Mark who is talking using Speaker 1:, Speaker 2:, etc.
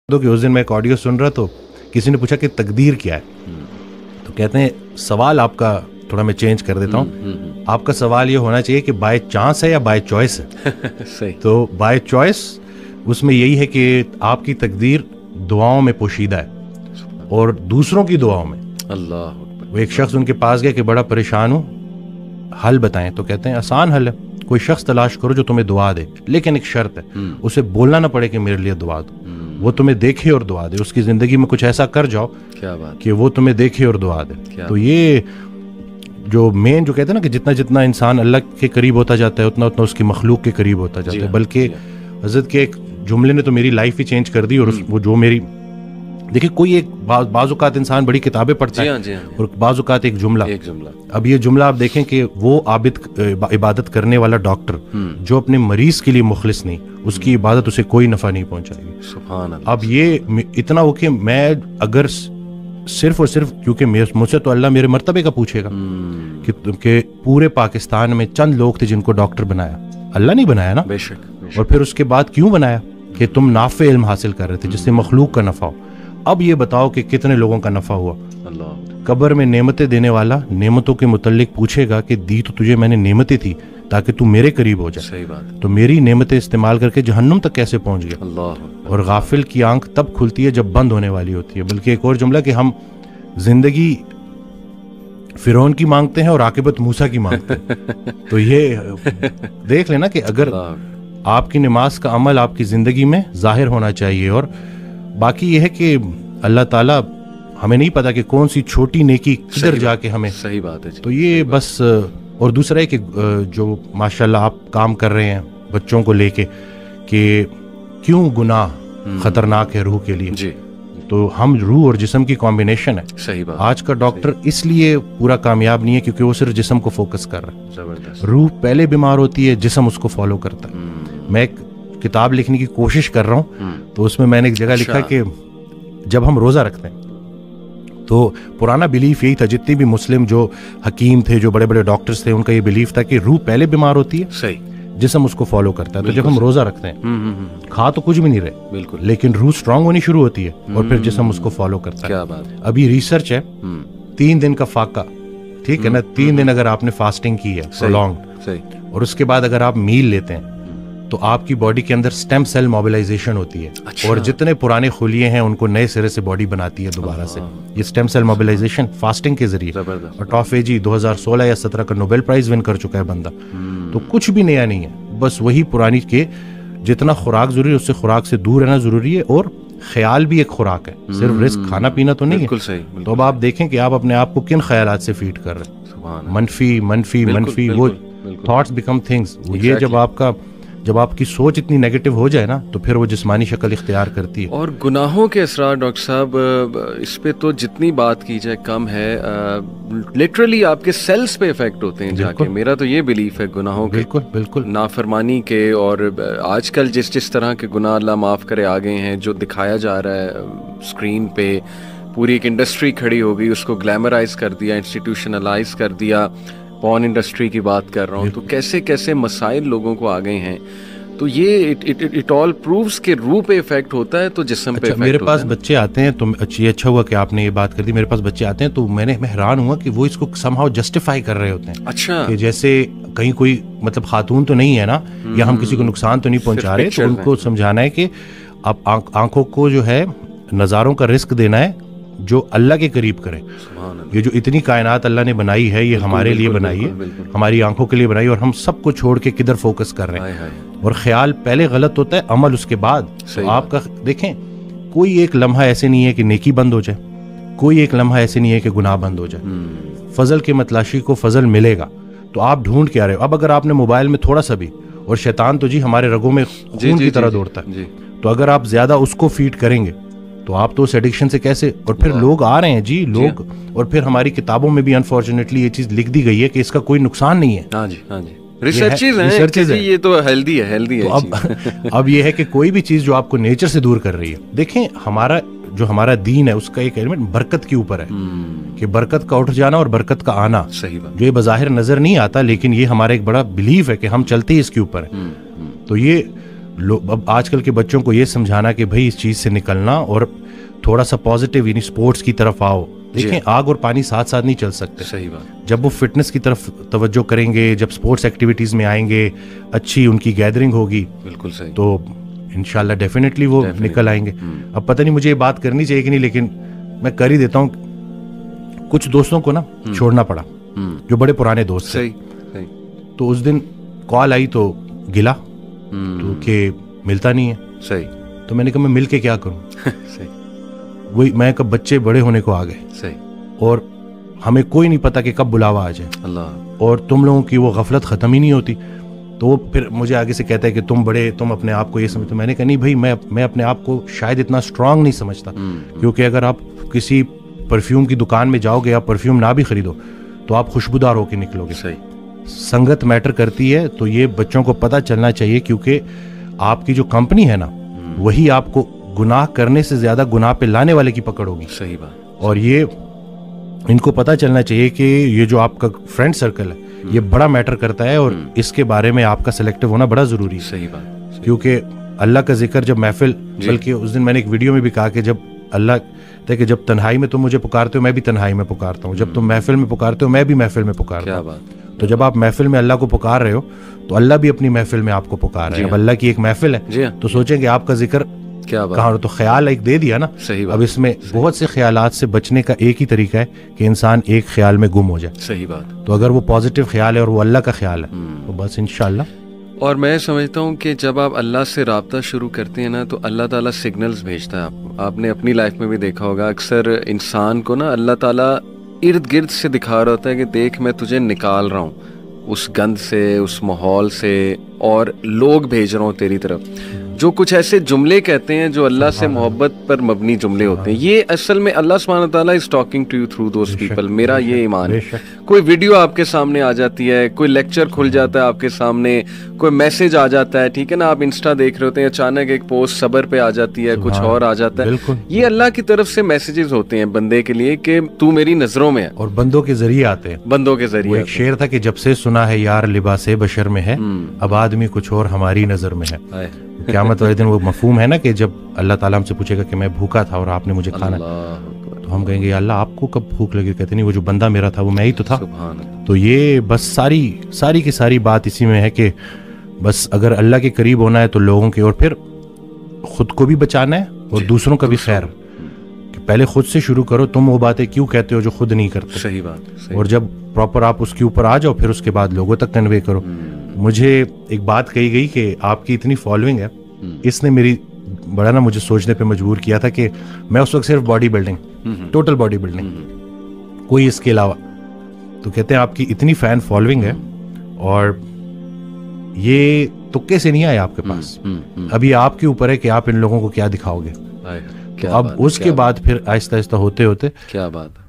Speaker 1: दो कि उस दिन मैं एक ऑडियो सुन रहा तो किसी ने पूछा कि तकदीर क्या है। तो कहते हैं सवाल आपका थोड़ा मैं चेंज कर देता हूँ। आपका सवाल ये होना चाहिए कि बाय चांस है या बाय चॉइस है।
Speaker 2: सही।
Speaker 1: तो बाय चॉइस उसमें यही है कि आपकी तकदीर दुआओं में पोशीदा है और दूसरों की दुआओं में।
Speaker 2: अल्लाह।
Speaker 1: वो एक शख्स उनके पास गया कि बड़ा परेशान हूँ, हल बताएं। तो कहते हैं आसान हल है, कोई शख्स तलाश करो जो तुम्हें दुआ दे, लेकिन एक शर्त है, उसे बोलना ना पड़े कि मेरे लिए दुआ दो, वो तुम्हें देखे और दुआ दे। उसकी जिंदगी में कुछ ऐसा कर जाओ
Speaker 2: क्या बात
Speaker 1: कि वो तुम्हें देखे और दुआ दे। तो ये जो मेन जो कहते हैं ना कि जितना जितना इंसान अल्लाह के करीब होता जाता है उतना उतना उसकी मखलूक के करीब होता जाता है। बल्कि हजरत के एक जुमले ने तो मेरी लाइफ ही चेंज कर दी। और वो जो मेरी देखिए, कोई एक बाज़-औक़ात इंसान बड़ी किताबें पढ़ता है और बाज़-औक़ात एक जुमला। अब ये जुमला आप देखें कि वो आबिद इबादत करने वाला डॉक्टर जो अपने मरीज के लिए मुखलिस नहीं, उसकी इबादत उसे कोई नफ़ा नहीं पहुंचाएगी।
Speaker 2: सुभान अल्लाह।
Speaker 1: अब ये इतना हो कि मैं अगर सिर्फ और सिर्फ क्योंकि मुझसे तो अल्लाह मेरे मर्तबे का पूछेगा कि पूरे पाकिस्तान में चंद लोग थे जिनको डॉक्टर बनाया, अल्लाह नहीं बनाया ना।
Speaker 2: बेशक।
Speaker 1: और फिर उसके बाद क्यों बनाया कि तुम नाफे इल्म हासिल कर रहे थे जिससे मखलूक का नफ़ा हो। अब ये बताओ कि कितने लोगों का नफ़ा हुआ।
Speaker 2: अल्लाह।
Speaker 1: कब्र में नेमतें देने वाला नेमतों के मुतल्लिक पूछेगा कि दी तो तुझे मैंने नेमतें थी ताकि तू मेरे करीब हो जाए।
Speaker 2: सही बात।
Speaker 1: तो मेरी नेमतें इस्तेमाल करके जहन्नुम तक कैसे पहुंच गया।
Speaker 2: अल्लाह।
Speaker 1: और गाफिल की आंख तब खुलती है जब बंद होने वाली होती है। बल्कि एक और जुमला कि हम जिंदगी फिरौन की मांगते हैं और आकिबत मूसा की मांगते हैं। तो ये देख लेना कि अगर आपकी नमाज का अमल आपकी जिंदगी में जाहिर होना चाहिए। और बाकी ये है कि अल्लाह ताला हमें नहीं पता कि कौन सी छोटी नेकी किधर जाके हमें।
Speaker 2: सही बात है।
Speaker 1: तो ये बस। और दूसरा है कि जो माशाल्लाह आप काम कर रहे हैं बच्चों को लेके कि क्यों गुनाह खतरनाक है रूह के लिए
Speaker 2: जी।
Speaker 1: तो हम रूह और जिस्म की कॉम्बिनेशन है।
Speaker 2: सही बात।
Speaker 1: आज का डॉक्टर इसलिए पूरा कामयाब नहीं है क्योंकि वो सिर्फ जिस्म को फोकस कर रहा है।
Speaker 2: जबरदस्त।
Speaker 1: रूह पहले बीमार होती है, जिस्म उसको फॉलो करता है। मैं एक किताब लिखने की कोशिश कर रहा हूँ तो उसमें मैंने एक जगह लिखा कि जब हम रोजा रखते हैं तो पुराना बिलीफ यही था, जितने भी मुस्लिम जो हकीम थे, जो बड़े बड़े डॉक्टर्स थे, उनका ये बिलीफ था कि रूह पहले बीमार होती है,
Speaker 2: सही,
Speaker 1: जिस्म उसको फॉलो करता है। तो जब हम रोजा रखते हैं खा तो कुछ भी नहीं रहे,
Speaker 2: बिल्कुल,
Speaker 1: लेकिन रूह स्ट्रांग होनी शुरू होती है और फिर जिस्म उसको फॉलो करता है।
Speaker 2: क्या बात।
Speaker 1: अभी रिसर्च है 3 दिन का फाका, ठीक है ना, 3 दिन अगर आपने फास्टिंग की है प्रोलॉन्ग्ड और उसके बाद अगर आप मील लेते हैं तो आपकी बॉडी के अंदर स्टेम सेल मोबिलाइजेशन होती है। अच्छा। और जितने पुराने खुलिये हैं उनको नए सिरे से बॉडी बनाती है दोबारा से। ये स्टेम सेल मोबिलाइजेशन फास्टिंग के जरिए। और टॉफेजी 2016 या 17 का नोबेल प्राइज विन कर चुका है बंदा। तो कुछ भी नया नहीं है, बस वही पुरानी के जितना खुराक जरूरी है उससे खुराक से दूर रहना जरूरी है। और ख्याल भी एक खुराक है, सिर्फ रिस्क खाना पीना तो नहीं है। तो अब आप देखें कि आप अपने आप को किन ख्यालात से फीड कर रहे हैं। मनफी मनफी मनफी वो थॉट्स बिकम थिंग्स। ये जब आपकी सोच इतनी नेगेटिव हो जाए ना तो फिर वो जिस्मानी शक्ल इख्तियार करती है।
Speaker 2: और गुनाहों के असरार डॉक्टर साहब, इस पे तो जितनी बात की जाए कम है। लिटरली आपके सेल्स पे इफेक्ट होते हैं जाके। मेरा तो ये बिलीफ है गुनाहों के, बिल्कुल नाफरमानी के। और आजकल जिस तरह के गुनाह अल्लाह माफ़ करे आ गए हैं, जो दिखाया जा रहा है स्क्रीन पे, पूरी एक इंडस्ट्री खड़ी हो गई, उसको ग्लैमराइज कर दिया, इंस्टीट्यूशनलाइज कर दिया। पॉर्न इंडस्ट्री की बात कर रहा हूँ। तो कैसे कैसे मसाइल लोगों को आ गए हैं। तो ये इट ऑल प्रूव्स के रूह पे इफेक्ट होता है तो जिस्म पे इफेक्ट
Speaker 1: मेरे पास
Speaker 2: होता है।
Speaker 1: बच्चे आते हैं तो अच्छा हुआ कि आपने ये बात कर दी। मेरे पास बच्चे आते हैं तो मैं हैरान हुआ कि वो इसको समहाउ जस्टिफाई कर रहे होते हैं। अच्छा। कि जैसे कहीं कोई मतलब खातून तो नहीं है ना, या हम किसी को नुकसान तो नहीं पहुंचा रहे, तो उनको समझाना है कि आप आंखों को जो है नज़ारों का रिस्क देना है जो अल्लाह के करीब करे। ये जो इतनी कायनात अल्लाह ने बनाई है ये हमारे लिए बनाई है, हमारी आंखों के लिए बनाई, और हम सबको छोड़ के किधर फोकस कर रहे हैं। और ख्याल पहले गलत होता है, अमल उसके बाद। तो आपका देखें, कोई एक लम्हा ऐसे नहीं है कि नेकी बंद हो जाए, कोई एक लम्हा ऐसे नहीं है कि गुनाह बंद हो जाए। फजल के मतलाशी को फजल मिलेगा। तो आप ढूंढ के आ रहे हो। अब अगर आपने मोबाइल में थोड़ा सा भी, और शैतान तो जी हमारे रगों में खून की तरह दौड़ता है, तो अगर आप ज्यादा उसको फीड करेंगे तो आप तो उस एडिक्शन से कैसे। और फिर लोग आ रहे हैं जी, लोग। और फिर हमारी किताबों में भी अनफॉर्चुनेटली ये चीज लिख दी गई है कि इसका कोई नुकसान नहीं है।
Speaker 2: हाँ जी, हाँ जी। रिसर्चेज हैं, ये तो हेल्दी है।
Speaker 1: तो अब ये है कि कोई भी चीज जो आपको नेचर से दूर कर रही है, देखें हमारा दीन है उसका एक एलिमेंट बरकत के ऊपर है कि बरकत का उठ जाना और बरकत का आना।
Speaker 2: सही बात।
Speaker 1: जो ये बज़ाहिर नजर नहीं आता, लेकिन ये हमारा एक बड़ा बिलीफ है कि हम चलते ही इसके ऊपर है। तो ये अब आजकल के बच्चों को ये समझाना कि भाई इस चीज़ से निकलना और थोड़ा सा पॉजिटिव यानी स्पोर्ट्स की तरफ आओ। देखें, आग और पानी साथ साथ नहीं चल सकते।
Speaker 2: सही बात।
Speaker 1: जब वो फिटनेस की तरफ तवज्जो करेंगे, जब स्पोर्ट्स एक्टिविटीज़ में आएंगे, अच्छी उनकी गैदरिंग होगी,
Speaker 2: बिल्कुल सही,
Speaker 1: तो इंशाल्लाह डेफिनेटली वो निकल आएंगे। अब पता नहीं मुझे ये बात करनी चाहिए कि नहीं, लेकिन मैं कर ही देता हूँ। कुछ दोस्तों को ना छोड़ना पड़ा, जो बड़े पुराने दोस्त थे। तो उस दिन कॉल आई तो गिला तो कि मिलता नहीं है।
Speaker 2: सही।
Speaker 1: तो मैंने कहा मैं मिल के क्या करूँ।
Speaker 2: सही।
Speaker 1: वही मैं कब बच्चे बड़े होने को आ गए।
Speaker 2: सही।
Speaker 1: और हमें कोई नहीं पता कि कब बुलावा आ जाए।
Speaker 2: अल्लाह।
Speaker 1: और तुम लोगों की वो गफलत ख़त्म ही नहीं होती। तो वो फिर मुझे आगे से कहता है कि तुम बड़े, तुम अपने आप को ये समझते। मैंने कहा नहीं भाई, मैं अपने आप को शायद इतना स्ट्रांग नहीं समझता। क्योंकि अगर आप किसी परफ्यूम की दुकान में जाओगे, आप परफ्यूम ना भी खरीदो तो आप खुशबूदार होकर निकलोगे।
Speaker 2: सही।
Speaker 1: संगत मैटर करती है। तो ये बच्चों को पता चलना चाहिए, क्योंकि आपकी जो कंपनी है ना, वही आपको गुनाह करने से ज्यादा गुनाह पे लाने वाले की पकड़ होगी।
Speaker 2: सही बात।
Speaker 1: और ये इनको पता चलना चाहिए कि ये जो आपका फ्रेंड सर्कल है ये बड़ा मैटर करता है, और इसके बारे में आपका सिलेक्टिव होना बड़ा जरूरी है।
Speaker 2: सही बात।
Speaker 1: क्योंकि अल्लाह का जिक्र जब महफिल, बल्कि उस दिन मैंने एक वीडियो में भी कहा कि जब अल्लाह कि जब तन्हाई में तुम मुझे पुकारते हो, मैं भी तन्हाई में पुकारता हूँ। जब तुम महफिल में पुकारते हो, मैं भी महफिल में पुकारता हूँ। तो जब आप महफिल में अल्लाह को पुकार रहे हो, तो अल्लाह भी अपनी महफिल में आपको पुकार रहे हैं। अब अल्लाह की एक महफिल है, तो सोचेंगे आपका जिक्र कहाँ। तो ख्याल एक दे दिया ना।
Speaker 2: सही बात।
Speaker 1: अब इसमें बहुत से ख्यालात से बचने का एक ही तरीका है कि इंसान एक ख्याल में गुम हो जाए।
Speaker 2: सही बात।
Speaker 1: तो अगर वो पॉजिटिव ख्याल है और वो अल्लाह का ख्याल है, तो बस इंशाल्लाह।
Speaker 2: और मैं समझता हूँ कि जब आप अल्लाह से राब्ता शुरू करते हैं ना, तो अल्लाह ताला सिग्नल्स भेजता है आपको। आपने अपनी लाइफ में भी देखा होगा, अक्सर इंसान को ना अल्लाह ताला इर्द गिर्द से दिखा रहा होता है कि देख मैं तुझे निकाल रहा हूँ उस गंद से, उस माहौल से, और लोग भेज रहा हूँ तेरी तरफ जो कुछ ऐसे जुमले कहते हैं जो अल्लाह से मोहब्बत पर मबनी जुमले होते हैं। ये असल में अल्लाह सुब्हानहू तआला is talking to you through those people. मेरा ये ईमान है। कोई वीडियो आपके सामने आ जाती है, कोई लेक्चर खुल जाता है आपके सामने, कोई मैसेज आ जाता है, ठीक है ना, आप इंस्टा देख रहे होते हैं, अचानक एक पोस्ट सबर पे आ जाती है, कुछ और आ जाता है। ये अल्लाह की तरफ से मैसेजेस होते हैं बंदे के लिए कि तू मेरी नजरों में है, और
Speaker 1: बंदों के जरिए आते हैं।
Speaker 2: बंदों के जरिए।
Speaker 1: एक शेर था कि जब से सुना है यार लिबासे बशर में है, अब आदमी कुछ और हमारी नजर में है। क़यामत वाले दिन वो मफहूम है ना कि जब अल्लाह ताला हमसे पूछेगा कि मैं भूखा था और आपने मुझे खाना, तो हम कहेंगे अल्लाह आपको कब भूख लगी। कहते नहीं, वो जो बंदा मेरा था वो मैं ही तो था। तो ये बस सारी की सारी बात इसी में है कि बस अगर अल्लाह के करीब होना है तो लोगों के, और फिर खुद को भी बचाना है और दूसरों का भी खैर। कि पहले खुद से शुरू करो। तुम वो बातें क्यों कहते हो जो खुद नहीं करते।
Speaker 2: सही बात।
Speaker 1: और जब प्रॉपर आप उसके ऊपर आ जाओ, फिर उसके बाद लोगों तक कन्वे करो। मुझे एक बात कही गई कि आपकी इतनी फॉलोइंग है, इसने मेरी बड़ा ना मुझे सोचने पे मजबूर किया था कि मैं उस वक्त सिर्फ body building, total body building, कोई इसके अलावा। तो कहते हैं आपकी इतनी फैन फॉलोइंग है और ये तुक्के से नहीं आए आपके पास। अभी आपके ऊपर है कि आप इन लोगों को क्या दिखाओगे। तो अब उसके बाद फिर आहिस्ता आहिस्ता होते होते
Speaker 2: क्या बात है।